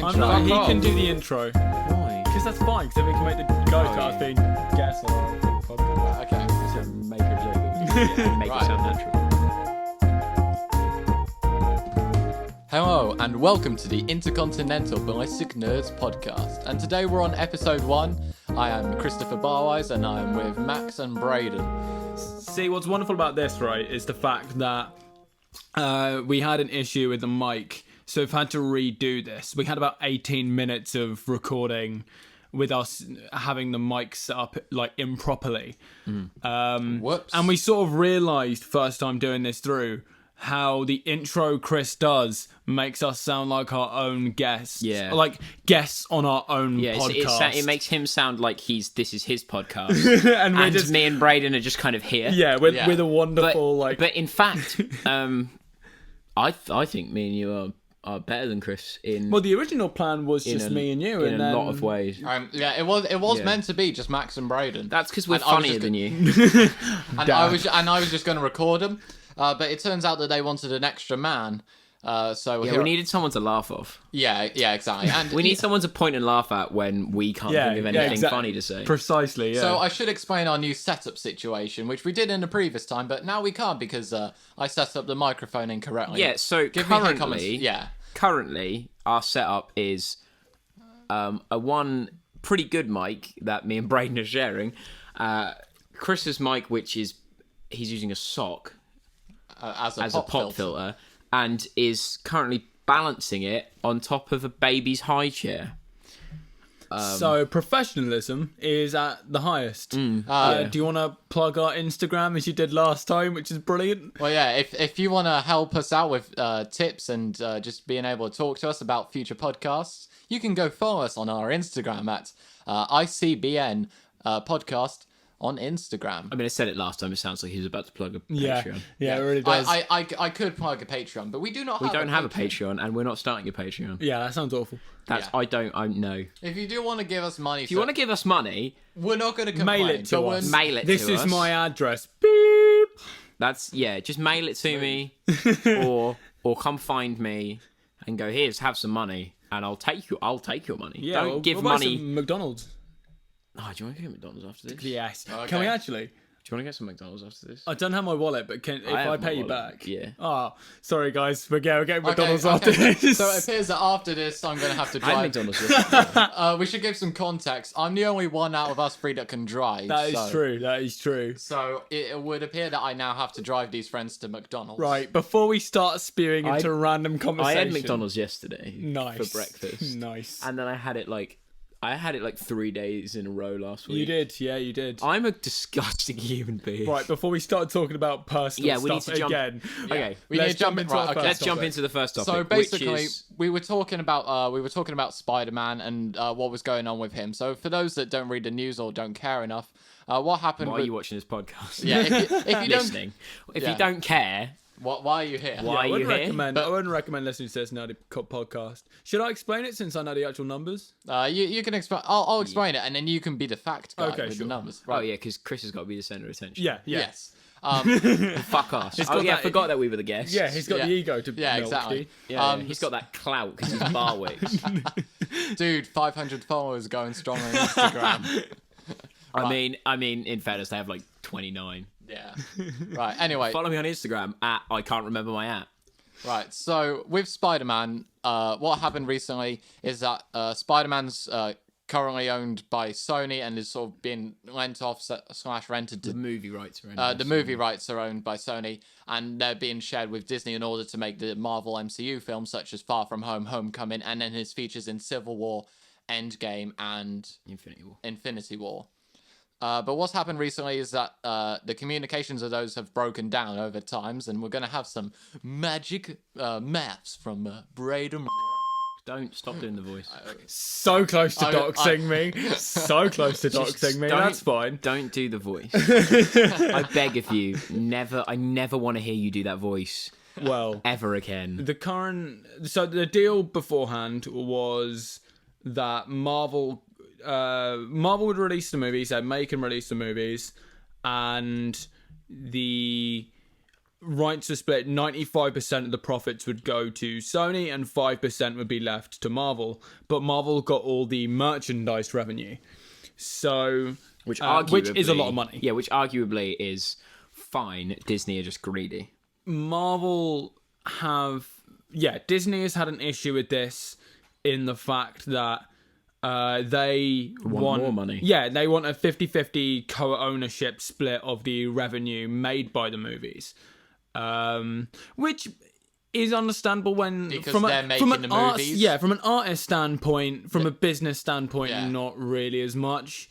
intro. He can do the intro. Why? Because that's fine, because then we can make the go-karts being guests on the podcast. Okay. So make a joke. Yeah, make Right. it sound natural. Hello, and welcome to the Intercontinental Ballistic Nerds Podcast. And today we're on episode 1. I am Christopher Barwise, and I am with Max and Braidon. See, what's wonderful about this, right, is the fact that we had an issue with the mic, so we've had to redo this. We had about 18 minutes of recording with us having the mic set up like improperly. Whoops. And we sort of realised first time doing this through how the intro Chris does makes us sound like our own guests. Yeah. Like guests on our own Yeah, podcast. it makes him sound like this is his podcast, and we're and just, me and Braidon are just kind of here. yeah, with a wonderful, But in fact, I think me and you are better than Chris in well, the original plan was just me and you. in and a then, lot of ways. Yeah, it was Yeah. meant to be just Max and Braidon. That's because we're And I was funnier just than you. and I was just going to record them, but it turns out that they wanted an extra man. So Yeah, here, we needed someone to laugh off. yeah, exactly. And We need someone to point and laugh at when we can't think of anything funny to say. Precisely, yeah. So I should explain our new setup situation, which we did in the previous time, but now we can't because I set up the microphone incorrectly. Yeah, so Give me any comments. currently, Yeah. our setup is a one pretty good mic that me and Braden are sharing. Chris's mic, which is he's using a sock As as a pop filter, and is currently balancing it on top of a baby's high chair. So professionalism is at the highest. yeah. Do you want to plug our Instagram as you did last time, which is brilliant? Well, yeah, if you want to help us out with tips and just being able to talk to us about future podcasts, you can go follow us on our Instagram at ICBN podcast on Instagram. I mean, I said it last time. It sounds like he was about to plug a Patreon. Yeah, it really does. I could plug a Patreon, but we do not. We don't have a Patreon, and we're not starting a Patreon. Yeah, that sounds awful. That's Yeah. I know. If you do want to give us money, If you want to give us money, we're not going to complain. Mail it to but us. mail it This to is us. my address. Beep. just mail it to me, or come find me and go, here's have some money, and I'll take your money. Yeah, Don't give we'll buy money. some McDonald's. Oh, do you want to get McDonald's after this? Yes. Okay. Can we actually? Do you want to get some McDonald's after this? I don't have my wallet, but if I have my pay you wallet, back. yeah. Oh, sorry guys. We're getting McDonald's Okay, after okay. this. So it appears that after this, I'm going to have to I had drive. McDonald's yesterday. We should give some context. I'm the only one out of us three that can drive. That is so- true. That is true. So it would appear that I now have to drive these friends to McDonald's. Right, before we start spewing into random I conversation. had McDonald's yesterday Nice. for breakfast. Nice. And then I had it like 3 days in a row last week. You did, yeah, you did. I'm a disgusting human being. Right, before we start talking about personal Yeah, we need stuff to jump- again. Okay, We Let's need to jump into right, our okay. first let's jump topic. into the first topic. So basically, which is... we were talking about Spider-Man and what was going on with him. So for those that don't read the news or don't care enough, what happened? Why with... are you watching this podcast? Yeah, if you don't, Listening. If Yeah. you don't care, why are you here? Why I are you wouldn't here? recommend. But- I wouldn't recommend listening to this nerdy podcast. Should I explain it since I know the actual numbers? You can explain. I'll explain it, and then you can be the fact guy Okay, with sure. the numbers. oh Right? yeah, because Chris has got to be the centre of attention. Yeah. Yes. Fuck us. He's Oh got yeah, I that- forgot that we were the guests. Yeah, he's got Yeah. the ego to Yeah, milk, exactly. Yeah, he's got that clout because he's Barwick's. Dude, 500 followers going strong on Instagram. I mean, in fairness, they have like 29. Yeah. Right. Anyway. Follow me on Instagram at I can't remember my at. Right, so with Spider-Man, what happened recently is that Spider-Man's currently owned by Sony and is sort of being lent off / rented The to... movie rights are in the movie rights are owned by Sony, and they're being shared with Disney in order to make the Marvel MCU films such as Far From Home, Homecoming, and then his features in Civil War, Endgame, and Infinity War. But what's happened recently is that the communications of those have broken down over times, and we're going to have some magic maths from Braidon. Don't stop doing the voice. So close to doxing me. So close to Just doxing me. don't- That's fine. Don't do the voice. I beg of you. I never want to hear you do that voice Well, ever again. the deal beforehand was that Marvel would release the movies, they'd make and release the movies, and the rights are split, 95% of the profits would go to Sony and 5% would be left to Marvel. But Marvel got all the merchandise revenue. So, which is a lot of money. Yeah, which arguably is fine. Disney are just greedy. Marvel Disney has had an issue with this in the fact that they want more money. Yeah, they want a 50-50 co-ownership split of the revenue made by the movies, which is understandable because they're making the movies. Yeah, from an artist standpoint, from a business standpoint, not really as much.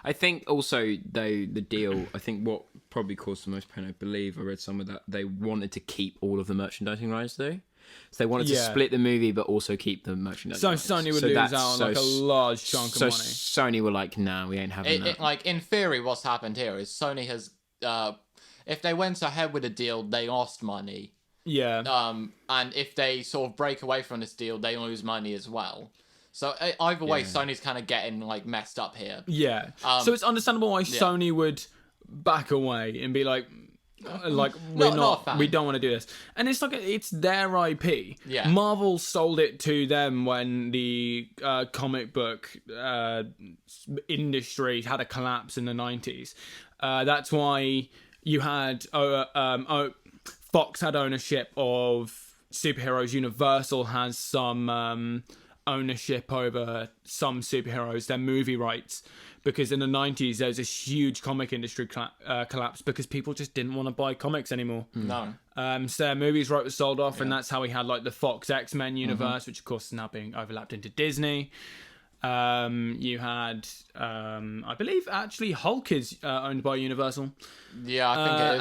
I think also though the deal, I think what probably caused the most pain, I believe I read somewhere that they wanted to keep all of the merchandising rights though. So they wanted to split the movie, but also keep the merchandise. So Sony would lose out on like a large chunk of money. So Sony were like, "Nah, we ain't having that." Like in theory, what's happened here is Sony has, if they went ahead with a deal, they lost money. Yeah. And if they sort of break away from this deal, they lose money as well. So either way, Sony's kind of getting like messed up here. Yeah. So it's understandable why Sony would back away and be like we don't want to do this. And it's like it's their IP. Yeah. Marvel sold it to them when the comic book industry had a collapse in the 90s. That's why you had Fox had ownership of superheroes. Universal has some ownership over some superheroes, their movie rights. Because in the 90s, there was a huge comic industry collapse because people just didn't want to buy comics anymore. No. So their movies right was sold off, and that's how we had like the Fox X-Men universe, which of course is now being overlapped into Disney. You had, I believe, actually Hulk is owned by Universal. Yeah, I think it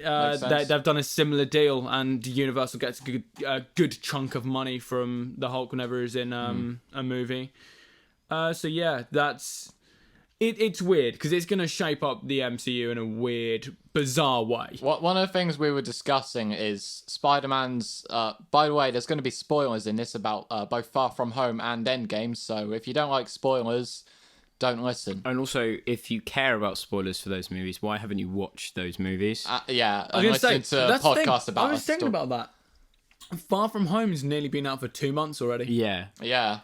is. And they've done a similar deal, and Universal gets a good chunk of money from the Hulk whenever he's in a movie. So yeah, that's. It's weird because it's going to shape up the MCU in a weird, bizarre way. One of the things we were discussing is Spider-Man's... by the way, there's going to be spoilers in this about both Far From Home and Endgame, so if you don't like spoilers, don't listen. And also, if you care about spoilers for those movies, why haven't you watched those movies? And listen to a podcast about it. I was thinking about that. Far From Home has nearly been out for 2 months already. Yeah,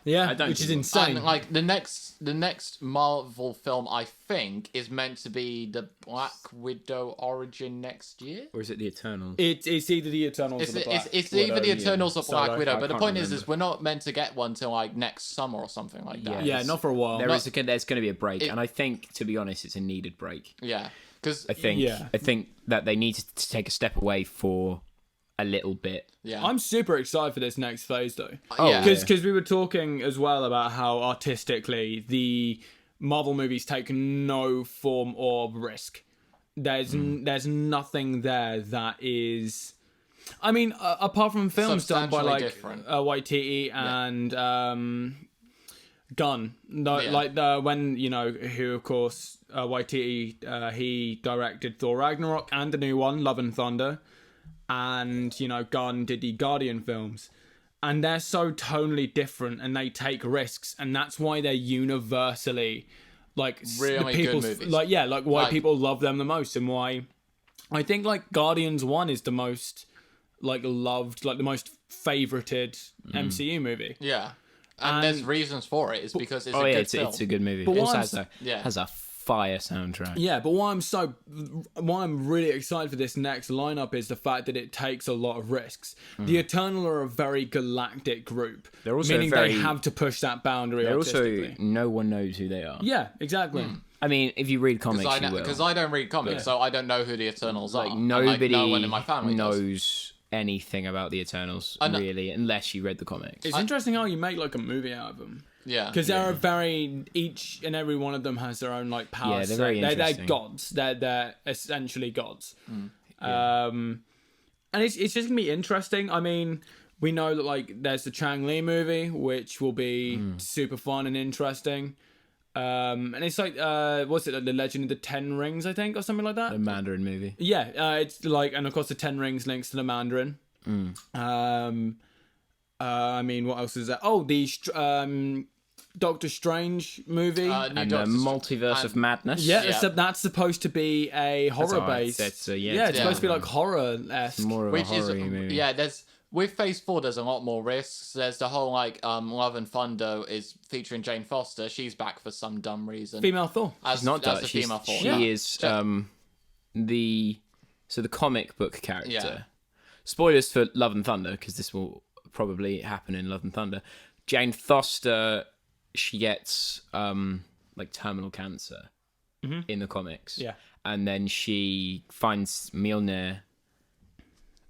which is insane. And like the next Marvel film, I think, is meant to be the Black Widow origin next year, or is it the Eternals? It's either the Eternals or the Black It's either the Eternals or Black Widow. But the point remember. is we're not meant to get one till like next summer or something like that. Yeah, not for a while. There's going to be a break, and I think, to be honest, it's a needed break. Yeah, because I think that they need to take a step away for a little bit. Yeah, I'm super excited for this next phase though. Because we were talking as well about how artistically the Marvel movies take no form of risk. There's nothing there that is. I mean, apart from films done by like Waititi and Gunn, when who of course Waititi he directed Thor Ragnarok and the new one Love and Thunder. And, Gunn did the Guardian films. And they're so tonally different and they take risks. And that's why they're universally, really good movies. Why people love them the most. And why I think, Guardians 1 is the most, loved, the most favorited MCU movie. Yeah. And there's reasons for it. It's because it's a good film. It's a good movie. But it also has a fire soundtrack. Yeah, but why I'm really excited for this next lineup is the fact that it takes a lot of risks. The Eternal are a very galactic group, they're also meaning they have to push that boundary. They're also no one knows who they are. Yeah, exactly. I mean, if you read comics, you will. Because I don't read comics, so I don't know who the Eternals are. Nobody no one in my family knows anything about the Eternals, really, unless you read the comics. It's interesting how you make a movie out of them. Yeah, because they're each and every one of them has their own power. Yeah, they're very interesting. They're gods. They're essentially gods. And it's just gonna be interesting. I mean, we know that there's the Chang Li movie, which will be super fun and interesting. And it's what's it? The Legend of the Ten Rings, I think, or something like that. The Mandarin movie. Yeah, it's and of course the Ten Rings links to the Mandarin. I mean, what else is there? Oh, the Doctor Strange movie. And the Multiverse of Madness. That's supposed to be a horror-based. It's supposed to be like horror-esque. More of a horror movie. Yeah, with Phase 4, there's a lot more risks. There's the whole, Love and Thunder is featuring Jane Foster. She's back for some dumb reason. Female Thor. She's not as the female Thor. She is the comic book character. Yeah. Spoilers for Love and Thunder, because this will probably happen in Love and Thunder. Jane Foster, she gets terminal cancer in the comics. Yeah. And then she finds Mjolnir,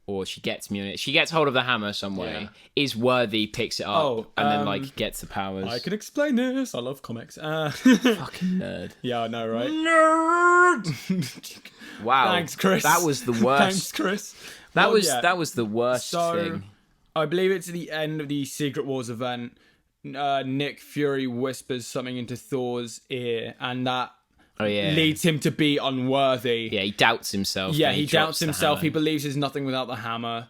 or she gets Mjolnir. She gets hold of the hammer some way, is worthy, picks it up, and then gets the powers. I can explain this. I love comics. Fucking nerd. Yeah, I know, right? Nerd! Wow. Thanks, Chris. That was the worst. Thanks, Chris. That was the worst thing. I believe it's the end of the Secret Wars event. Nick Fury whispers something into Thor's ear, and that leads him to be unworthy. Yeah, he doubts himself. Yeah, he doubts himself. He believes there's nothing without the hammer.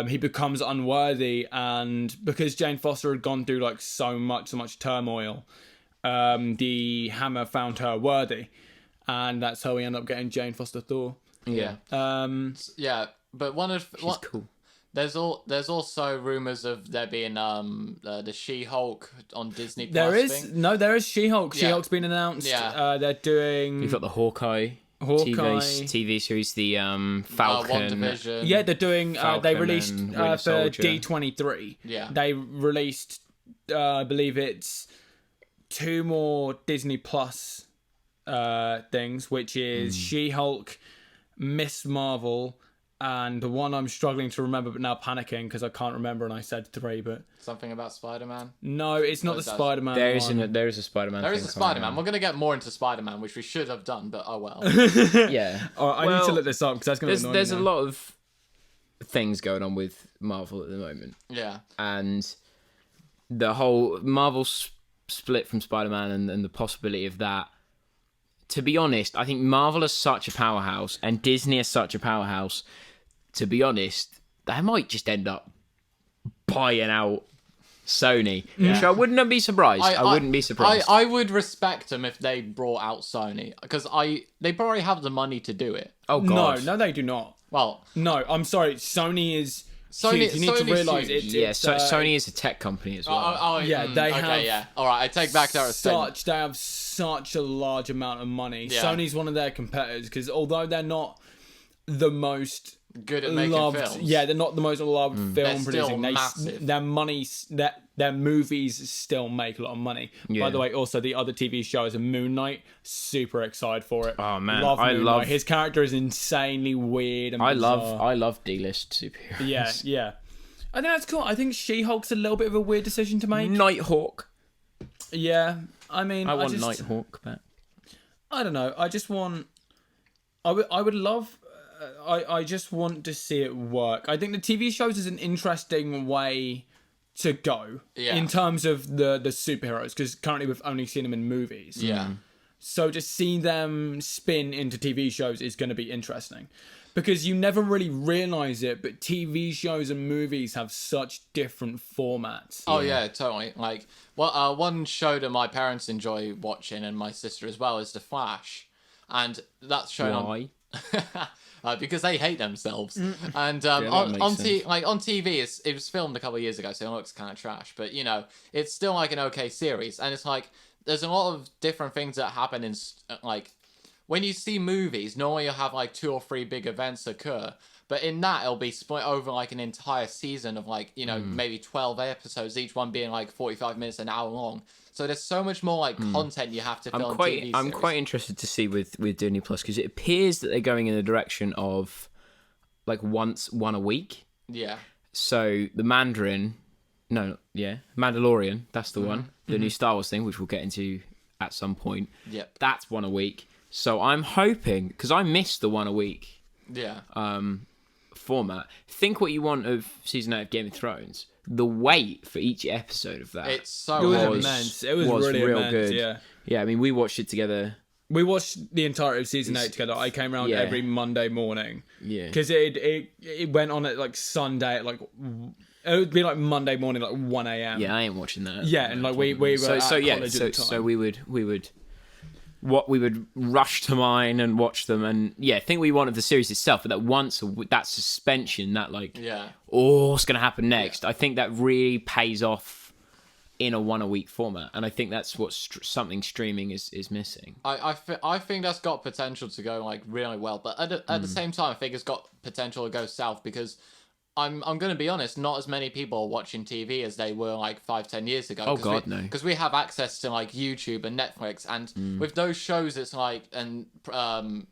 He becomes unworthy, and because Jane Foster had gone through so much turmoil, the hammer found her worthy, and that's how we end up getting Jane Foster Thor. Yeah. But she's cool. There's also rumors of there being the She-Hulk on Disney Plus. There is She-Hulk. She-Hulk's been announced. Yeah. They're doing. You've got the Hawkeye TV series, the Falcon. WandaVision. Yeah, they're doing. They released for Soldier. D23. Yeah. They released. I believe it's 2 more Disney Plus things, which is She-Hulk, Miss Marvel. And the one I'm struggling to remember, but now panicking because I can't remember, and I said 3, but something about Spider-Man. No, it's not the Spider-Man. There is a Spider-Man. There is a Spider-Man. We're gonna get more into Spider-Man, which we should have done, but oh well. Yeah. I need to look this up because that's gonna. There's a lot of things going on with Marvel at the moment. Yeah. And the whole Marvel split from Spider-Man and the possibility of that. To be honest, I think Marvel is such a powerhouse and Disney is such a powerhouse. To be honest, they might just end up buying out Sony. Yeah. Which I wouldn't be surprised. I wouldn't be surprised. I would respect them if they brought out Sony, because they probably have the money to do it. Oh God, no, they do not. Well, no, I'm sorry. Sony is. Huge. You need to realise it. Sony is a tech company as well. They have. Yeah. All right, I take back that statement. They have such a large amount of money. Yeah. Sony's one of their competitors because although they're not the most good at making films, they're not the most loved film producing. Massive. Their movies still make a lot of money. Yeah. By the way, also the other TV show is Moon Knight. Super excited for it. Oh man, I love his character is insanely weird and bizarre. I love D-list superheroes. Yeah. I think that's cool. I think She-Hulk's a little bit of a weird decision to make. Nighthawk. Yeah, I mean, I want Nighthawk back. I don't know. I just want. I would love. I just want to see it work. I think the TV shows is an interesting way to go in terms of the superheroes, because currently we've only seen them in movies. Yeah. So to see them spin into TV shows is going to be interesting, because you never really realise it, but TV shows and movies have such different formats. Oh yeah, totally. One show that my parents enjoy watching, and my sister as well, is The Flash, and that's shown on. Because they hate themselves. And on TV, it was filmed a couple of years ago, so it looks kind of trash. But, it's still an okay series. And it's there's a lot of different things that happen in, when you see movies, normally you'll have 2 or 3 big events occur. But in that, it'll be split over an entire season of maybe 12 episodes, each one being 45 minutes, an hour long. So there's so much more content you have to film. I'm quite interested to see with Disney Plus, because it appears that they're going in the direction of one a week. Yeah. So the Mandalorian, that's the one. The new Star Wars thing, which we'll get into at some point. Yep. That's one a week. So I'm hoping, because I missed the one a week. Yeah. Format. Think what you want of season 8 of Game of Thrones. The wait for each episode of that. It's so immense. It was really real immense, good. Yeah. I mean, we watched it together. We watched the entirety of season 8 together. I came around every Monday morning. Yeah. Because it went on at Sunday at It would be like Monday morning, like 1 a.m. Yeah, I ain't watching that. Yeah, and like we were at college at the time. So we would rush to mine and watch them, and think we wanted the series itself, but that once that suspension, that what's going to happen next? I think that really pays off in a 1 a week format, and I think that's what something streaming is missing. I think that's got potential to go like really well, but at the same time, I think it's got potential to go south because I'm going to be honest, not as many people are watching TV as they were like 5-10 years ago. Oh God, no! Because we have access to like YouTube and Netflix, and with those shows, it's like and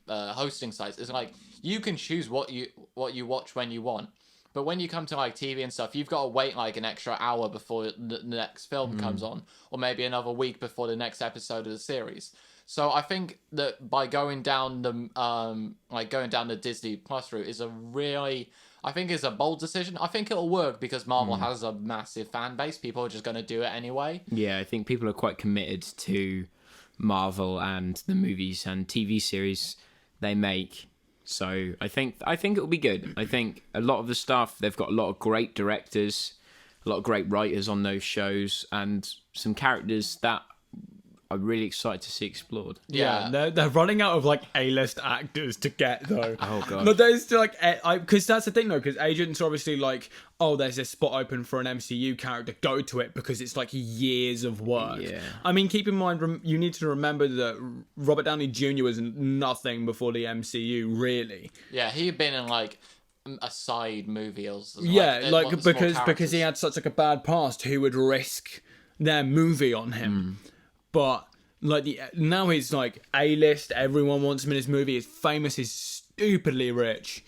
hosting sites, it's like you can choose what you watch when you want. But when you come to like TV and stuff, you've got to wait like an extra hour before the next film comes on, or maybe another week before the next episode of the series. So I think that by going down the Disney Plus route is is a bold decision. I think it'll work because Marvel has a massive fan base. People are just going to do it anyway. Yeah, I think people are quite committed to Marvel and the movies and TV series they make. So I think it'll be good. I think a lot of the stuff, they've got a lot of great directors, a lot of great writers on those shows, and some characters that I'm really excited to see explored. Yeah, they're running out of like A-list actors to get though. Oh god. But there's still like, because that's the thing though, because agents are obviously like, oh, there's this spot open for an MCU character, go to it, because it's like years of work. Yeah. I mean, keep in mind, you need to remember that Robert Downey Jr. was nothing before the MCU, really. Yeah, he'd been in like a side movie or something. Because he had such like a bad past, who would risk their movie on him. But like now he's like A-list, everyone wants him in his movie, he's famous, he's stupidly rich.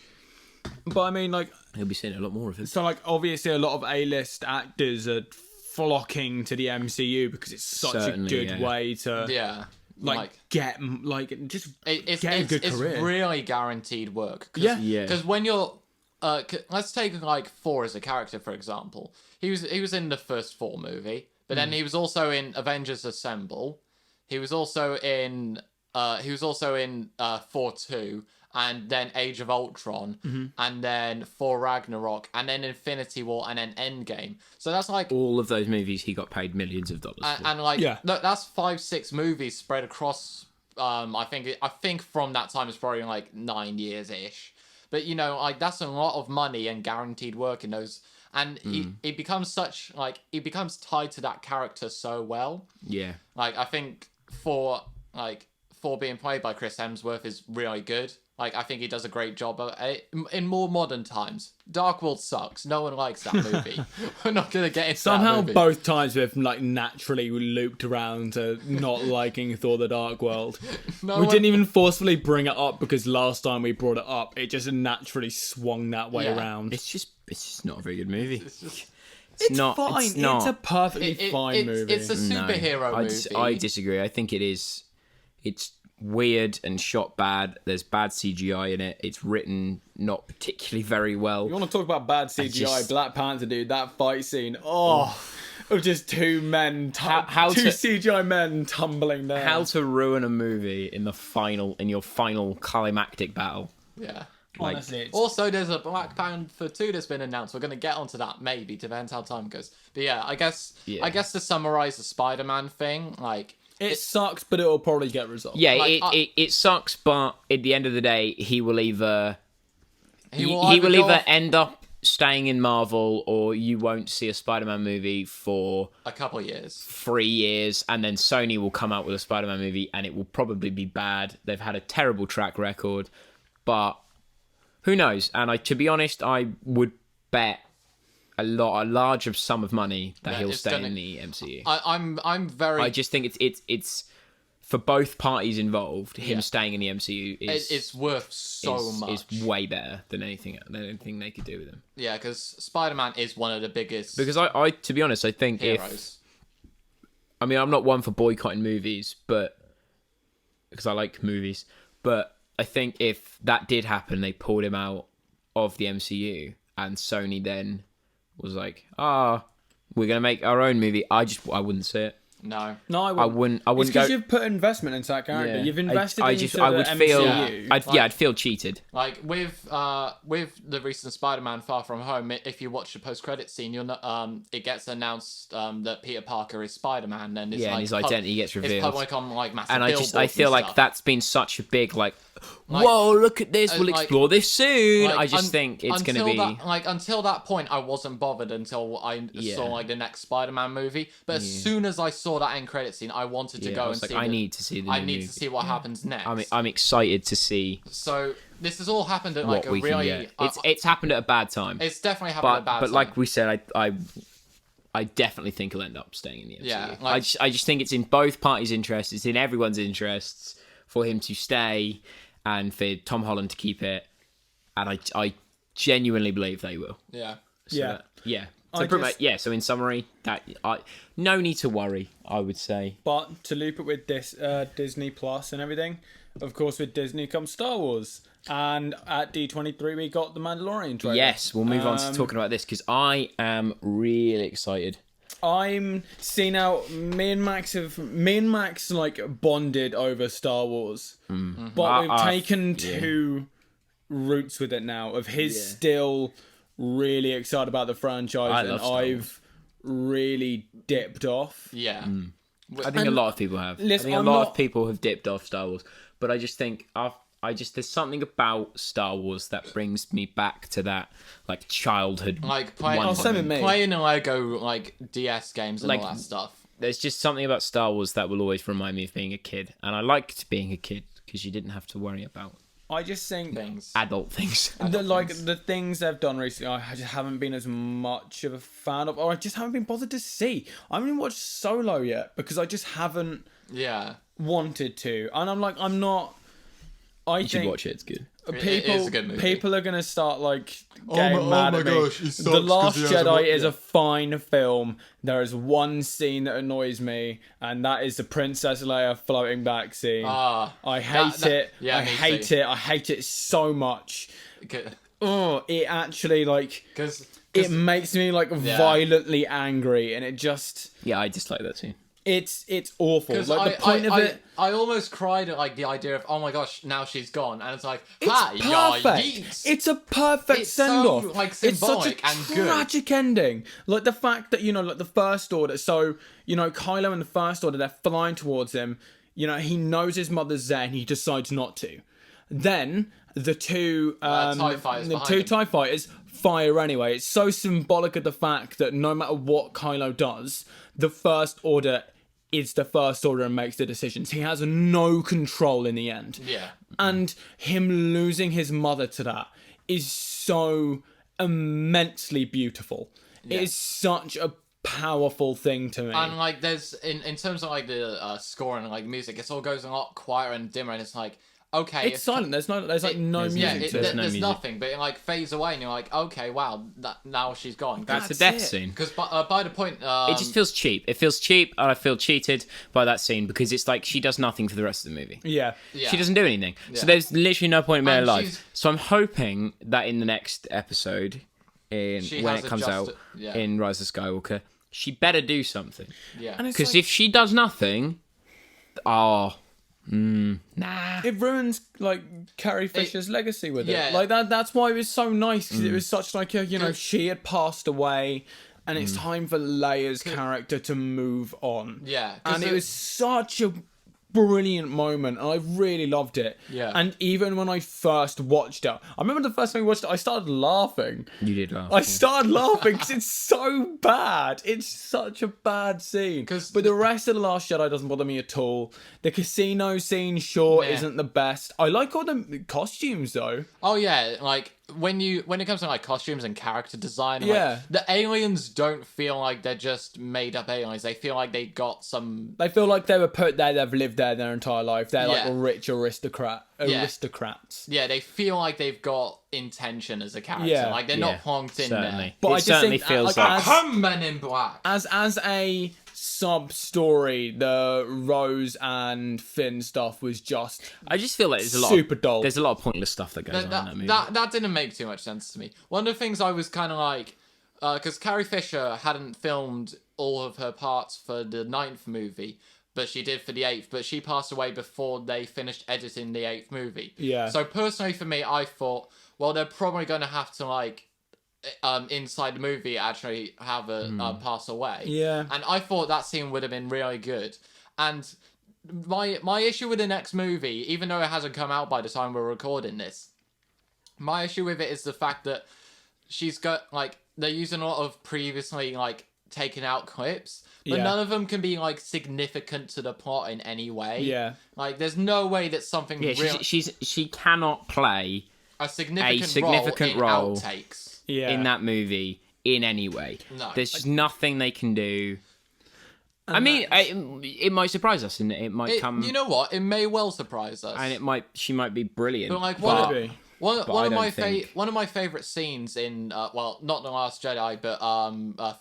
But I mean, like, he'll be seeing a lot more of it. So like obviously a lot of A-list actors are flocking to the MCU because it's such a good way to get a good career. It's really guaranteed work. Because when you're let's take like Thor as a character, for example. He was in the first Thor movie. But then he was also in Avengers Assemble. He was also in Thor 2, and then Age of Ultron, and then Thor Ragnarok, and then Infinity War, and then Endgame. So that's like all of those movies he got paid millions of dollars for. And like that's 5-6 movies spread across. I think from that time it's probably like 9 years ish. But like that's a lot of money and guaranteed work in those. And he becomes tied to that character so well. Yeah. Like, I think for being played by Chris Hemsworth is really good. Like, I think he does a great job of it. In more modern times. Dark World sucks. No one likes that movie. We're not going to get into that movie. Both times we've like naturally looped around to not liking Thor the Dark World. We didn't even forcefully bring it up because last time we brought it up, it just naturally swung that way around. It's just not a very good movie. It's not fine. It's a perfectly fine movie. It's a superhero movie. I disagree. I think it is. It's weird and shot bad. There's bad CGI in it. It's written not particularly very well. You want to talk about bad CGI? Black Panther, dude. That fight scene. Of just two CGI men tumbling down. How to ruin a movie in your final climactic battle. Yeah. Honestly, also, there's a Black Panther 2 that's been announced. We're going to get onto that, maybe. Depends how time goes. But yeah, I guess to summarize the Spider-Man thing, like... It sucks, but it'll probably get resolved. Yeah, it sucks, but at the end of the day, he will either end up staying in Marvel, or you won't see a Spider-Man movie for a couple of years, 3 years, and then Sony will come out with a Spider-Man movie, and it will probably be bad. They've had a terrible track record, but who knows? And to be honest, I would bet a larger sum of money that he'll stay in the MCU. I just think it's for both parties involved. Him staying in the MCU it's worth so much. It's way better than anything they could do with him. Yeah, because Spider-Man is one of the biggest. Because I to be honest, I think heroes. I'm not one for boycotting movies, but because I like movies, but I think if that did happen, they pulled him out of the MCU, and Sony then was like, we're going to make our own movie. I wouldn't see it. No, I wouldn't it's go. because you've put investment into that character. Yeah. You've invested I into just, I would the feel, MCU. I'd feel cheated. Like with the recent Spider-Man Far From Home, if you watch the post-credit scene, you'll know, it gets announced that Peter Parker is Spider-Man, and it's and his identity gets revealed. It's public on like massive And I feel and like stuff. that's been such a big whoa, look at this. We'll explore this soon. I just think it's going to be until that point, I wasn't bothered until I saw like the next Spider-Man movie. But as soon as I saw that end credit scene, I wanted to go and see. I need to see the. I need to see what happens next. I'm excited to see. So this has all happened at like a really. It's happened at a bad time. It's definitely happened at a bad time. But like we said, I definitely think he'll end up staying in the MCU. Yeah, I just think it's in both parties' interests. It's in everyone's interests for him to stay and for Tom Holland to keep it. And I genuinely believe they will. Yeah. So So in summary, no need to worry, I would say. But to loop it with this Disney Plus and everything, of course, with Disney comes Star Wars. And at D23, we got the Mandalorian trailer. Yes, we'll move on to talking about this because I am really excited. I'm seeing now. Me and Max like bonded over Star Wars, but we've taken two routes with it now. Of his still really excited about the franchise, and I've really dipped off. Yeah, I think a lot of people have. Listen, I think a lot of people have dipped off Star Wars, but I just think there's something about Star Wars that brings me back to that like childhood. Like playing Lego like DS games and all that stuff. There's just something about Star Wars that will always remind me of being a kid, and I liked being a kid because you didn't have to worry about. I just think adult things. The things they've done recently, I just haven't been as much of a fan of, or I just haven't been bothered to see. I haven't even watched Solo yet because I just haven't wanted to, and I'm not. You should watch it. It's good. It is a good movie. People are gonna start like getting mad at me. Gosh, The Last Jedi is a fine film. There is one scene that annoys me, and that is the Princess Leia floating back scene. I hate it. Yeah, I hate it. I hate it so much. It actually it makes me violently angry, and it just I dislike that scene. It's awful. Like the point of it, I almost cried at like the idea of, oh my gosh, now she's gone, and it's like, it's perfect. It's a perfect send off. So, it's such a tragic ending. Like the fact that like the First Order. So Kylo and the First Order, they're flying towards him. He knows his mother's there, and he decides not to. Then the two TIE fighters fire anyway. It's so symbolic of the fact that no matter what Kylo does, the First Order is the First Order and makes the decisions. He has no control in the end. Yeah. And him losing his mother to that is so immensely beautiful. Yeah. It is such a powerful thing to me. And there's in terms of the score and music, it all goes a lot quieter and dimmer, and it's like, okay, it's silent. There's no music. There's nothing, but it fades away, and you're like, okay, wow, now she's gone. That's a death scene. Because by the point, it just feels cheap. It feels cheap, and I feel cheated by that scene because it's like she does nothing for the rest of the movie. Yeah. She doesn't do anything. Yeah. So there's literally no point in being alive. So I'm hoping that in the next episode, when it comes out in Rise of Skywalker, she better do something. Yeah. Because if she does nothing, nah. It ruins Carrie Fisher's legacy with it. That's why it was so nice because it was such she had passed away, and it's time for Leia's character to move on. Yeah, and it was such a brilliant moment, and I really loved it. Yeah. And even when I first watched it, I remember the first time I watched it, I started laughing. You did laugh. I started laughing because it's so bad. It's such a bad scene. But the rest of The Last Jedi doesn't bother me at all. The casino scene, isn't the best. I like all the costumes, though. Oh, yeah. When it comes to costumes and character design, the aliens don't feel like they're just made up aliens. They feel like they got some. They feel like they were put there. They've lived there their entire life. They're rich aristocrats. Yeah, they feel like they've got intention as a character. They're not plonked in there. But I just certainly feels like Men in Black. As a sub story, the Rose and Finn stuff was just. I just feel like there's a lot super dull. There's a lot of pointless stuff that goes on in that movie. That didn't make too much sense to me. One of the things I was kind of because Carrie Fisher hadn't filmed all of her parts for the 9th movie, but she did for the 8th, but she passed away before they finished editing the 8th movie. Yeah. So personally for me, I thought, well, they're probably going to have to, like, inside the movie actually have her pass away. Yeah. And I thought that scene would have been really good. And my issue with the next movie, even though it hasn't come out by the time we're recording this, my issue with it is the fact that she's got, like, they're using a lot of previously, like, taken out clips, but none of them can be, like, significant to the plot in any way. Yeah. Like, there's no way that something she cannot play a significant role in outtakes in that movie in any way. No. There's just nothing they can do. I mean, it might surprise us, and it might come. You know what? It may well surprise us, and she might be brilliant. But like one of my favorite scenes in well, not The Last Jedi, but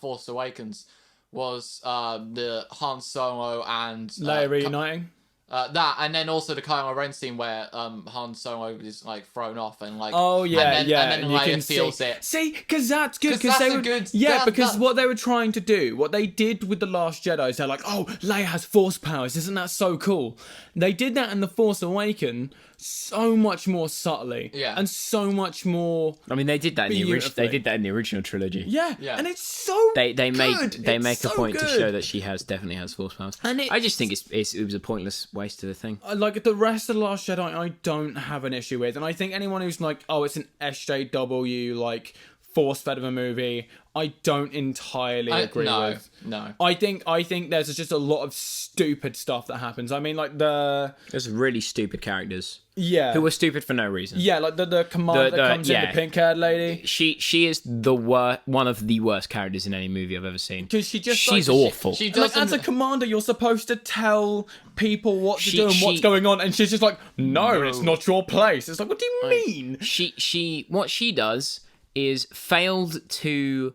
Force Awakens, was the Han Solo and Leia reuniting. That, and then also the Kylo Ren scene where Han Solo is, like, thrown off and, like... Oh, yeah, and then you Leia can feels it. See, because that's good. Because what they were trying to do, what they did with The Last Jedi is they're like, oh, Leia has Force powers, isn't that so cool? They did that in The Force Awakens so much more subtly. Yeah. And so much more... I mean, they did that in the original trilogy. Yeah. And it's so They make it's a so point good. to show that she definitely has Force powers. And I just think it was a pointless waste of the thing. Like, the rest of The Last Jedi, I don't have an issue with. And I think anyone who's like, oh, it's an SJW, like, force-fed of a movie, I don't entirely agree with. No. I think there's just a lot of stupid stuff that happens. I mean, like, There's really stupid characters. Yeah. Who were stupid for no reason. Yeah, like the commander that comes in, the pink-haired lady. She is the one of the worst characters in any movie I've ever seen. Because she's awful. She like, as a commander, you're supposed to tell people what to do and what's going on, and she's just like, no, it's not your place. It's like, what do you mean? What she does is failed to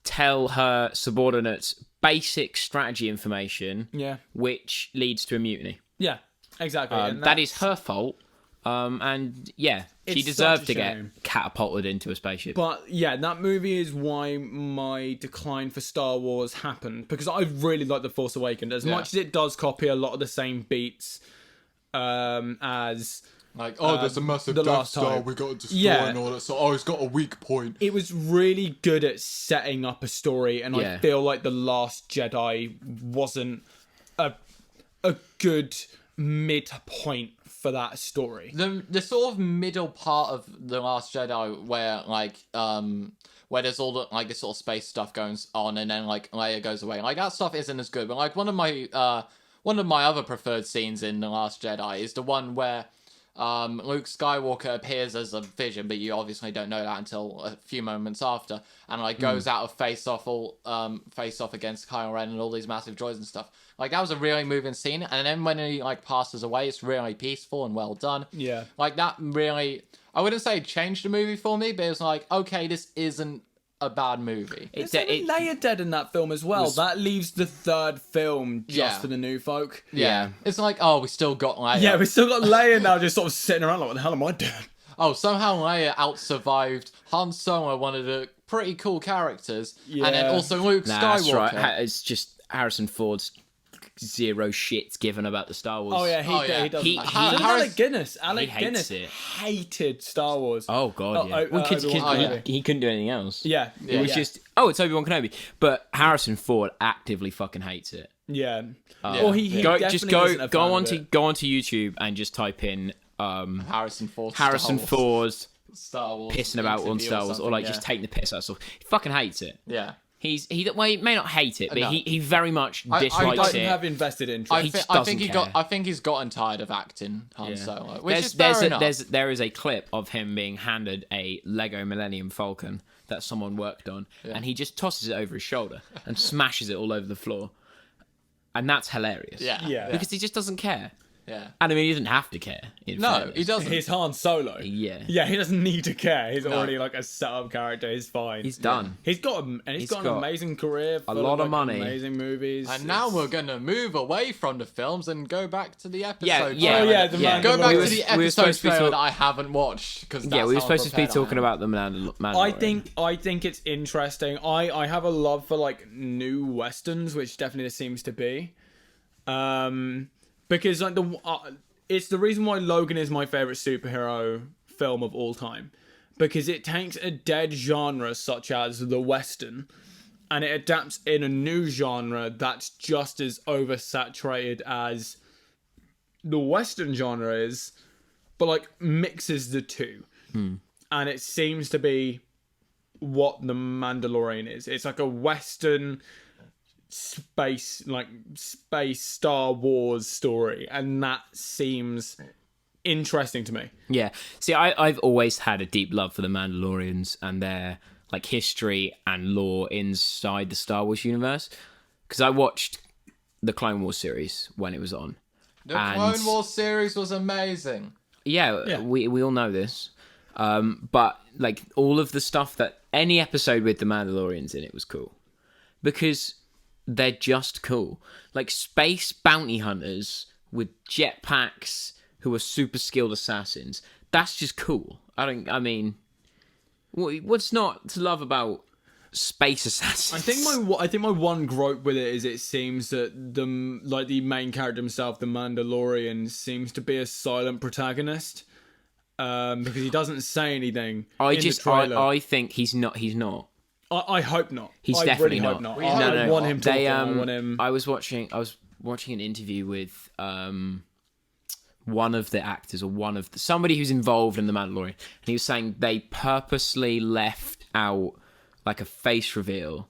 tell her subordinates basic strategy information, which leads to a mutiny. Yeah, exactly. That is her fault. And yeah, she deserved to get catapulted into a spaceship. But yeah, that movie is why my decline for Star Wars happened, because I really like The Force Awakens as much as it does copy a lot of the same beats as. Like, there's a massive Death Star we got to destroy and all that. So, it's got a weak point. It was really good at setting up a story, and I feel like The Last Jedi wasn't a good midpoint for that story. The sort of middle part of The Last Jedi where, like, where there's all the, like, this sort of space stuff going on, and then, like, Leia goes away. Like, that stuff isn't as good. But, like, one of my other preferred scenes in The Last Jedi is the one where Luke Skywalker appears as a vision, but you obviously don't know that until a few moments after, and like goes out of face off against Kylo Ren and all these massive droids and stuff. Like, that was a really moving scene, and then when he, like, passes away, it's really peaceful and well done. Yeah, like, that really, I wouldn't say it changed the movie for me, but it was like, okay, this isn't a bad movie. It's Leia dead in that film as well. That leaves the third film just for the new folk. Yeah. It's like, we still got Leia. Yeah, we still got Leia now, just sort of sitting around like, what the hell am I doing? Somehow Leia out-survived Han Solo, one of the pretty cool characters, and then also Luke Skywalker. That's right. It's just Harrison Ford's zero shits given about the Star Wars. Oh yeah, he does. Alec Guinness hated Star Wars. Oh god, yeah. He couldn't do anything else. Yeah. It was just it's Obi-Wan Kenobi, but Harrison Ford actively fucking hates it. Yeah. Well, he go onto YouTube and just type in Harrison Ford Star Wars pissing about on Star Wars, or like just taking the piss out of stuff. He fucking hates it. Yeah. He may not hate it, but he very much dislikes it. I have invested in. I think he's gotten tired of acting Han Solo, which is fair enough. There is a clip of him being handed a Lego Millennium Falcon that someone worked on, and he just tosses it over his shoulder and smashes it all over the floor, and that's hilarious. Yeah. Because he just doesn't care. Yeah. And I mean, he doesn't have to care. In No, fairness. he doesn't. He's Han Solo. Yeah. Yeah, he doesn't need to care. He's already like a set-up character. He's fine. He's done. He's got an amazing career. A lot of money. Amazing movies. And now we're going to move away from the films and go back to the episode. Yeah. Oh yeah, the Yeah. Go back Mandalorian. to the we were episode supposed to be trailer that I haven't watched. Cause Yeah, we were supposed to be talking about the Mandalorian. I think it's interesting. I have a love for like new westerns, which definitely there seems to be. Because like it's the reason why Logan is my favorite superhero film of all time, because it takes a dead genre such as the western and it adapts in a new genre that's just as oversaturated as the western genre is, but like mixes the two. And it seems to be what the Mandalorian is. It's like a western space Star Wars story, and that seems interesting to me. Yeah. See, I've always had a deep love for the Mandalorians and their like history and lore inside the Star Wars universe, because I watched the Clone Wars series when it was on. The Clone Wars series was amazing. Yeah. We all know this. But like all of the stuff that any episode with the Mandalorians in it was cool, because they're just cool. Like space bounty hunters with jetpacks who are super skilled assassins. That's just cool. I mean, what's not to love about space assassins? I think my one gripe with it is it seems that the main character himself, the Mandalorian, seems to be a silent protagonist. Because he doesn't say anything. I think he's not. I hope not. He's I definitely really not. Hope not. I want him to. I want him. I was watching an interview with one of the actors or somebody who's involved in the Mandalorian, and he was saying they purposely left out like a face reveal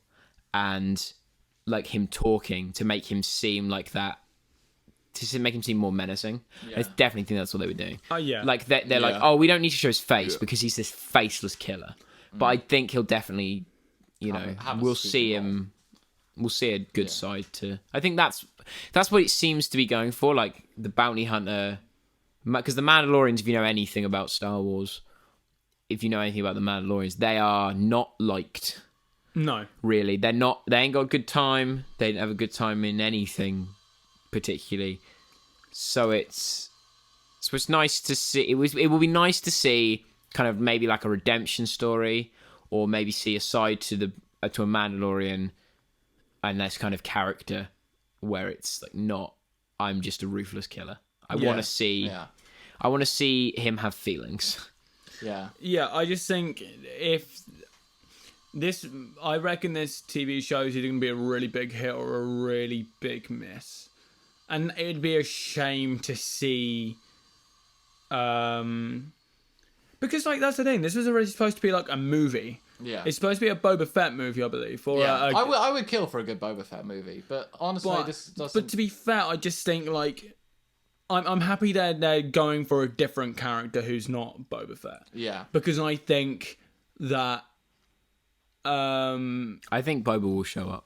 and like him talking to make him seem like that. To make him seem more menacing. Yeah. I definitely think that's what they were doing. Yeah. Like they're like, oh, we don't need to show his face because he's this faceless killer. But I think he'll definitely, we'll see him. We'll see a good side to. I think that's what it seems to be going for. Like the bounty hunter, because the Mandalorians, if you know anything about Star Wars, if you know anything about the Mandalorians, they are not liked. No, really, they're not. They ain't got a good time. They don't have a good time in anything, particularly. So it's nice to see. It will be nice to see kind of maybe like a redemption story, or maybe see a side to a Mandalorian and this kind of character where it's like not, I'm just a ruthless killer. I want to see him have feelings. Yeah, I just think I reckon this TV show is either going to be a really big hit or a really big miss. And it'd be a shame to see, because like that's the thing. This was already supposed to be like a movie. Yeah, it's supposed to be a Boba Fett movie, I believe. Or I would kill for a good Boba Fett movie, but honestly, this doesn't. But to be fair, I just think like I'm happy they're going for a different character who's not Boba Fett. Yeah, because I think that I think Boba will show up.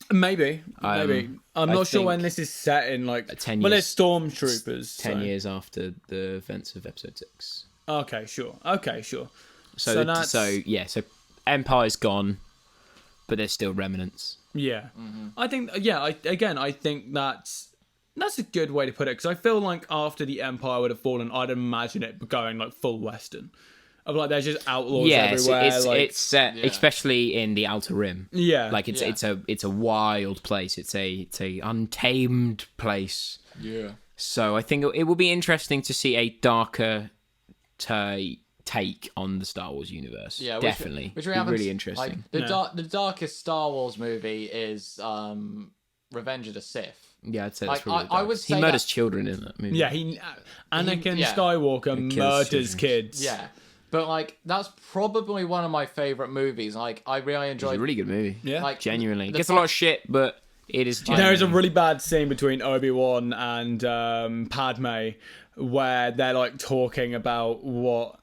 Maybe. I'm not sure when this is set in, like 10 years. Well, it's stormtroopers. 10 years after the events of Episode 6. Okay, sure. So Empire's gone, but there's still remnants. Yeah, I think. Yeah, I think that's a good way to put it, because I feel like after the Empire would have fallen, I'd imagine it going like full Western. Of like there's just outlaws everywhere. It's set, especially in the Outer Rim. Yeah, like it's a wild place. It's a untamed place. Yeah. So I think it will be interesting to see a darker take on the Star Wars universe. Yeah, definitely. Which we haven't. Really interesting. Like, the darkest Star Wars movie is Revenge of the Sith. Yeah, I'd say like, that's really I would say he murders children in that movie. Yeah, Anakin Skywalker murders kids. Yeah. But, like, that's probably one of my favourite movies. Like, I really enjoyed... It's a really good movie. Yeah. Like, genuinely. It gets a lot of shit, but it is genuine. There is a really bad scene between Obi-Wan and Padme where they're, like, talking about what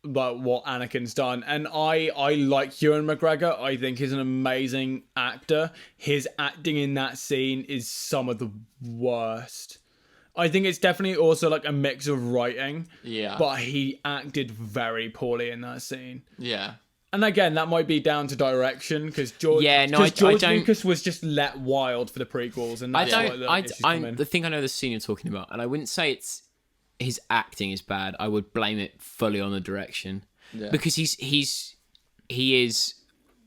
about what Anakin's done. And I like Ewan McGregor. I think he's an amazing actor. His acting in that scene is some of the worst. I think it's definitely also like a mix of writing. Yeah. But he acted very poorly in that scene. Yeah. And again, that might be down to direction because George Lucas was just let wild for the prequels, and that's why the issues come in. The thing I know the scene you're talking about, and I wouldn't say it's his acting is bad. I would blame it fully on the direction because he is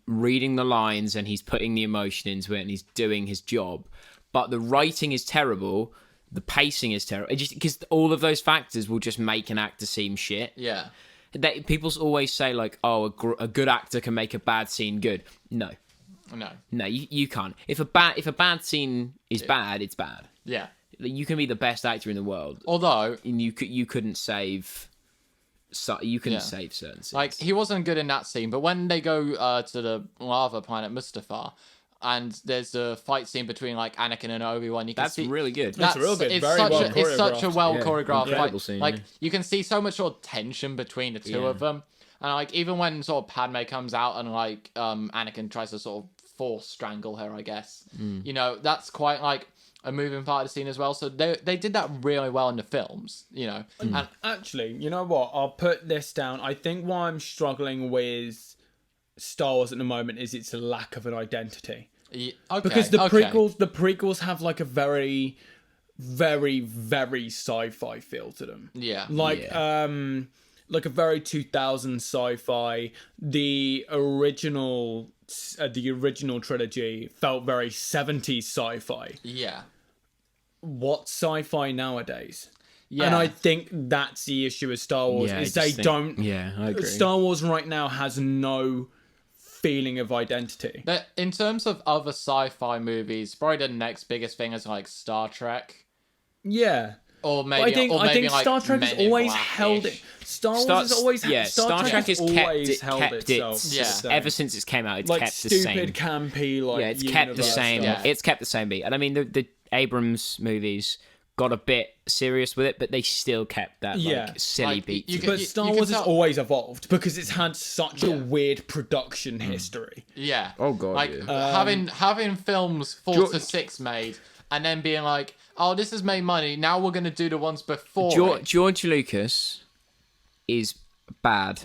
reading the lines and he's putting the emotion into it and he's doing his job, but the writing is terrible. The pacing is terrible. Just because all of those factors will just make an actor seem shit. Yeah. People always say like, "Oh, a good actor can make a bad scene good." No, you can't. If a bad scene is bad, it's bad. Yeah. You can be the best actor in the world. Although, and you couldn't save. You couldn't save certain scenes. Like he wasn't good in that scene, but when they go to the lava planet Mustafar, and there's a fight scene between like Anakin and Obi-Wan. That's really good. That's real good. It's such a well choreographed fight. Scene, like you can see so much sort of tension between the two of them, and like even when sort of Padme comes out and like Anakin tries to sort of force strangle her, I guess. You know, that's quite like a moving part of the scene as well. So they did that really well in the films. You know, and actually, you know what? I'll put this down. I think why I'm struggling with Star Wars at the moment is its lack of an identity. Yeah, okay, because the prequels have like a very, very, very sci-fi feel to them. Yeah. Like a very 2000 sci-fi. The original trilogy felt very 70s sci-fi. Yeah. What's sci-fi nowadays? Yeah. And I think that's the issue with Star Wars is they don't. Yeah, I agree. Star Wars right now has no feeling of identity. But in terms of other sci-fi movies, probably the next biggest thing is like Star Trek. Yeah. Or maybe, I think Star Trek has always held it. Star Wars has always Star Trek has always kept itself. Ever since it's came out, it's like kept the same. Stupid, campy, like it's kept the same. Stuff. It's kept the same beat. And I mean, the Abrams movies got a bit serious with it, but they still kept that silly beat. But Star Wars has always evolved because it's had such a weird production history. Yeah. Oh god. Like having films 4 to 6 made, and then being like, oh, this has made money. Now we're going to do the ones before. George Lucas is bad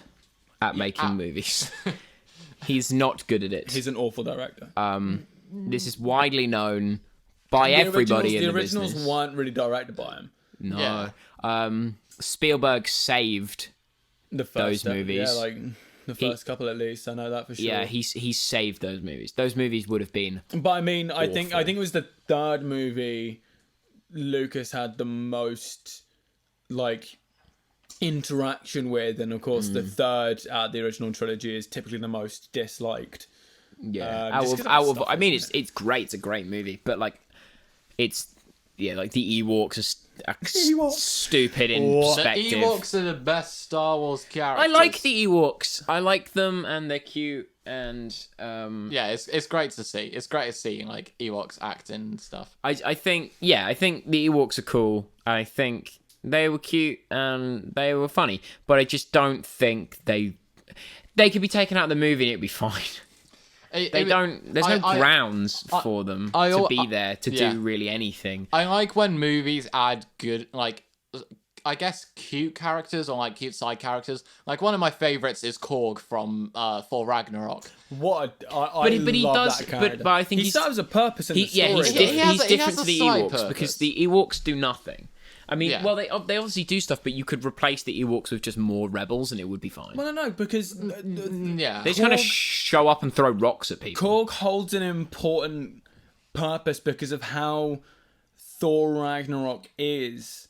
at making movies. He's not good at it. He's an awful director. This is widely known by everybody in the business. The originals weren't really directed by him. No. Yeah. Spielberg saved those movies. Yeah, like the first couple at least. I know that for sure. Yeah, he saved those movies. Those movies would have been. But I mean, awful. I think it was the third movie Lucas had the most like interaction with, and of course the third out of the original trilogy is typically the most disliked. Yeah, I mean, it's great. It's a great movie, but like, it's like the Ewoks are stupid in perspective. The Ewoks are the best Star Wars characters. I like the Ewoks. I like them, and they're cute. And it's great to see. It's great to see like Ewoks acting and stuff. I think the Ewoks are cool. I think they were cute and they were funny, but I just don't think they could be taken out of the movie and it'd be fine. There's no grounds for them to be there to do really anything. I like when movies add good, like, I guess cute characters or like cute side characters. Like one of my favorites is Korg from Thor Ragnarok. But I think he serves a purpose in the story. He's different to the Ewoks because the Ewoks do nothing. I mean, well, they obviously do stuff, but you could replace the Ewoks with just more rebels and it would be fine. Well, no, because they just kind of show up and throw rocks at people. Korg holds an important purpose because of how Thor Ragnarok is.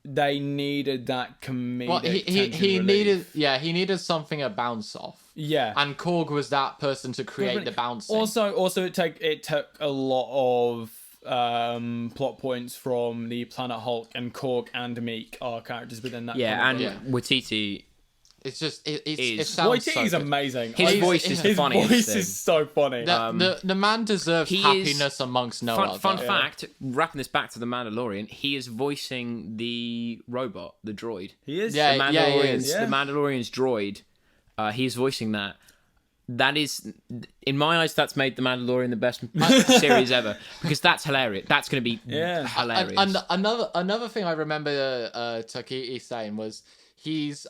They needed that comedic. Well, he needed something to bounce off. Yeah, and Korg was that person to create the bouncing. Also, it took a lot of plot points from the Planet Hulk, and Korg and Meek are characters within that. Yeah, and Waititi It's just it is- sounds so Waititi's good. amazing. His voice is the His funniest voice thing. is so funny. The man deserves he is- happiness amongst no other. Fun fact, wrapping this back to the Mandalorian, he is voicing the robot, the droid. He is. Yeah, The he Mandalorian's, is. Yeah. the Mandalorian's droid. He's voicing that. That is, in my eyes, that's made the Mandalorian the best series ever, because that's hilarious. That's going to be hilarious. And another thing I remember Takiti saying was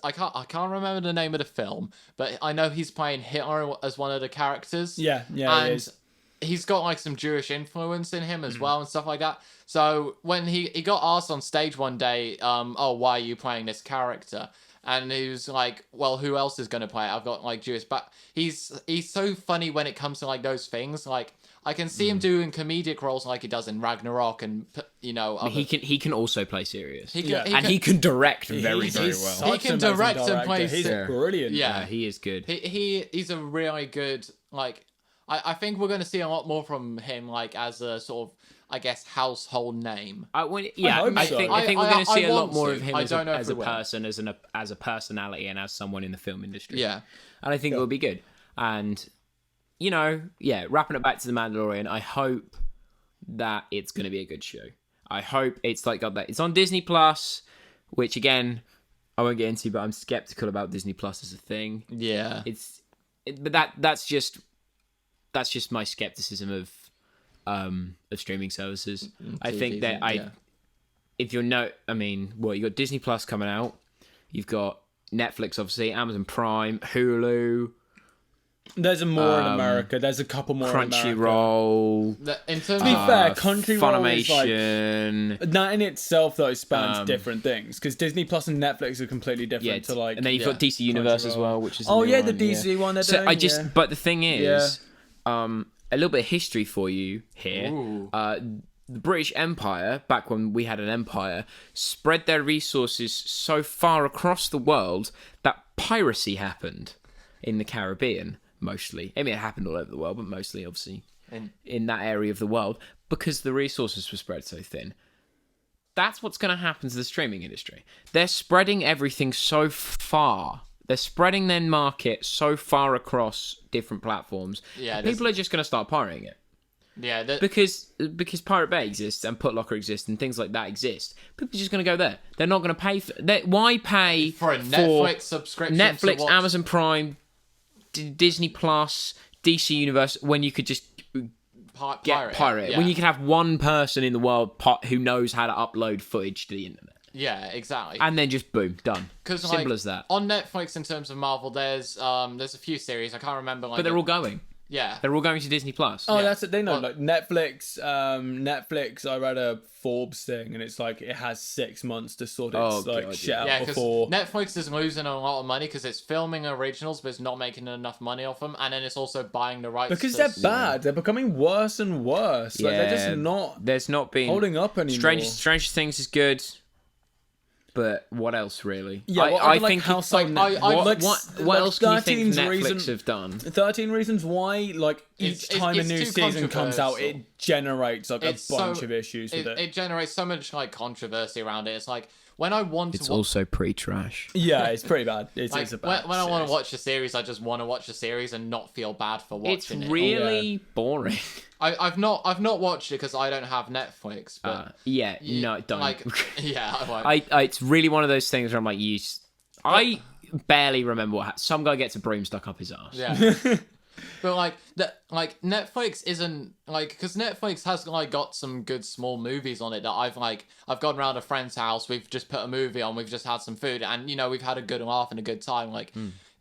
I can't remember the name of the film, but I know he's playing Hitler as one of the characters. Yeah, he and is. he's got like some Jewish influence in him as well and stuff like that. So when he got asked on stage one day, why are you playing this character? And he was like, well, who else is going to play it? I've got like Jewish, but he's so funny when it comes to like those things. Like I can see him doing comedic roles like he does in Ragnarok, and he can also play serious. He can direct very He's well. such He can an amazing direct and director. play He's ser- brilliant. Yeah. He is good. he's a really good, like, I think we're going to see a lot more from him, like as a sort of, I guess, household name. I hope so. I think we're going to see a lot want more to. of him I as don't know a if we will. person, as a personality, and as someone in the film industry. Yeah. And I think it will be good. And wrapping it back to the Mandalorian, I hope that it's going to be a good show. I hope it's like got that. It's on Disney Plus, which again I won't get into, but I'm skeptical about Disney Plus as a thing. Yeah. But that's just my skepticism of streaming services. I think that if you're you got Disney Plus coming out, you've got Netflix, obviously, Amazon Prime, Hulu. There's more in America. There's a couple more in America. Crunchyroll. In terms To be of fair, Crunchyroll is like... Funimation. That in itself, though, spans different things. Because Disney Plus and Netflix are completely different to like... And then you've got DC Universe as well, which is a Oh, new yeah, one, the DC one they're doing. But the thing is, a little bit of history for you here. The British Empire, back when we had an empire, spread their resources so far across the world that piracy happened in the Caribbean, mostly. I mean, it happened all over the world, but mostly, obviously, in that area of the world, because the resources were spread so thin. That's what's going to happen to the streaming industry. They're spreading everything so far. They're spreading their market so far across different platforms. Yeah, people are just going to start pirating it. Yeah, because Pirate Bay exists and Putlocker exists and things like that exist. People are just going to go there. They're not going to pay for... Why pay for a Netflix subscription? Netflix, Amazon Prime, Disney Plus, DC Universe, when you could just pirate it. Yeah. When you can have one person in the world who knows how to upload footage to the internet. Yeah, exactly. And then just boom, done. Simple as that. On Netflix, in terms of Marvel, there's a few series. I can't remember. But they're all going. Yeah, they're all going to Disney Plus. Oh, that's it. They know, like Netflix. Netflix. I read a Forbes thing, and it's like it has 6 months to sort its shit out before. Netflix is losing a lot of money because it's filming originals, but it's not making enough money off them, and then it's also buying the rights. Because they're bad. They're becoming worse and worse. Like, they're just not. There's not been holding up anymore. Stranger Things is good. But what else, really? Yeah, I think household. What else can you think Netflix have done? 13 Reasons Why, like each time a new season comes out, it generates like a bunch of issues with it. It generates so much like controversy around it. It's like when I want to. It's also pretty trash. Yeah, it's pretty bad. It's a bad. When I want to watch a series, I just want to watch a series and not feel bad for watching it. It's really boring. I've not watched it because I don't have Netflix. But no, don't. Like, yeah, I won't. It's really one of those things where I'm like, I barely remember what happened. Some guy gets a broom stuck up his ass. Yeah. But like Netflix isn't like, because Netflix has like got some good small movies on it that I've gone around a friend's house, we've just put a movie on, we've just had some food, and we've had a good laugh and a good time. Like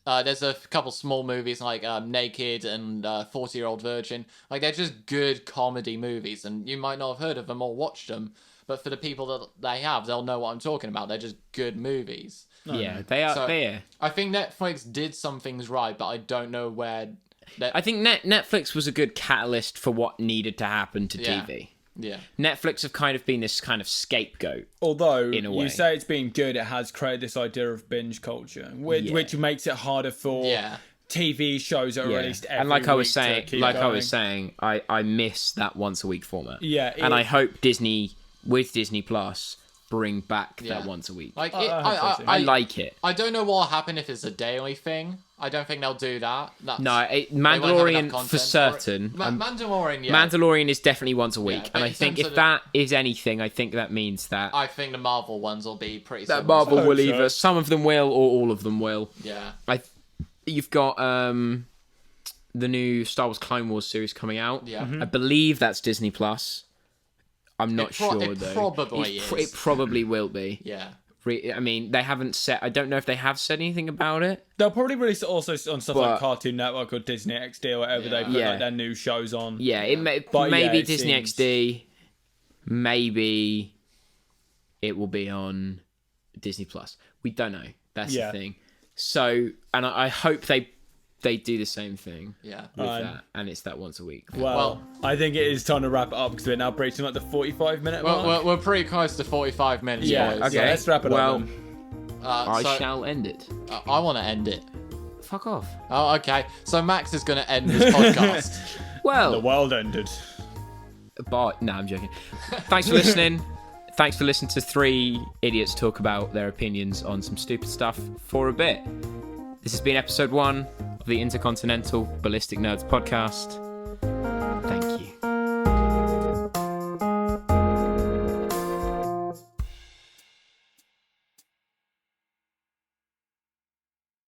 there's a couple small movies like Naked and 40-Year-Old Virgin. Like they're just good comedy movies, and you might not have heard of them or watched them, but for the people that they have, they'll know what I'm talking about. They're just good movies. Yeah, they are. So, I think Netflix did some things right, but I don't know where. I think Netflix was a good catalyst for what needed to happen to TV. Yeah. Netflix have kind of been this kind of scapegoat. Although, in a way. You say it's been good, it has created this idea of binge culture, which makes it harder for TV shows that are released every and like I was week saying, I miss that once a week format. Yeah. And I hope Disney, with Disney Plus, bring back Yeah. that once a week. Like, I like it. I don't know what'll happen if it's a daily thing. I don't think they'll do that. Mandalorian for certain. Mandalorian, yeah. Mandalorian is definitely once a week, but and I in think terms if of that is anything, I think that means that I think the Marvel ones will be pretty that similar. Marvel will so. either some of them will or all of them will. Yeah. You've got the new Star Wars Clone Wars series coming out. Yeah. I believe that's Disney Plus. I'm not sure it though. probably is. It probably will be. Yeah. I mean, they haven't said. I don't know if they have said anything about it. They'll probably release it also on stuff But- like Cartoon Network or Disney XD or whatever they put Yeah. like their new shows on. Yeah, it may But maybe yeah, it Disney seems- XD, maybe it will be on Disney Plus. We don't know. That's Yeah. the thing. So, and I hope they do the same thing Yeah. with that, and it's that once a week. Well, I think it is time to wrap it up because we're now breaching like the 45-minute mark. Well, we're pretty close to 45 minutes. yeah, boys. okay. Let's wrap it Well, up. Then. I So, shall end it. I want to end it. Fuck off. Oh, okay. So Max is going to end this podcast. The Well, world ended. but no, I'm joking. Thanks for listening. Thanks for listening to three idiots talk about their opinions on some stupid stuff for a bit. This has been episode 1 of the Intercontinental Ballistic Nerds Podcast.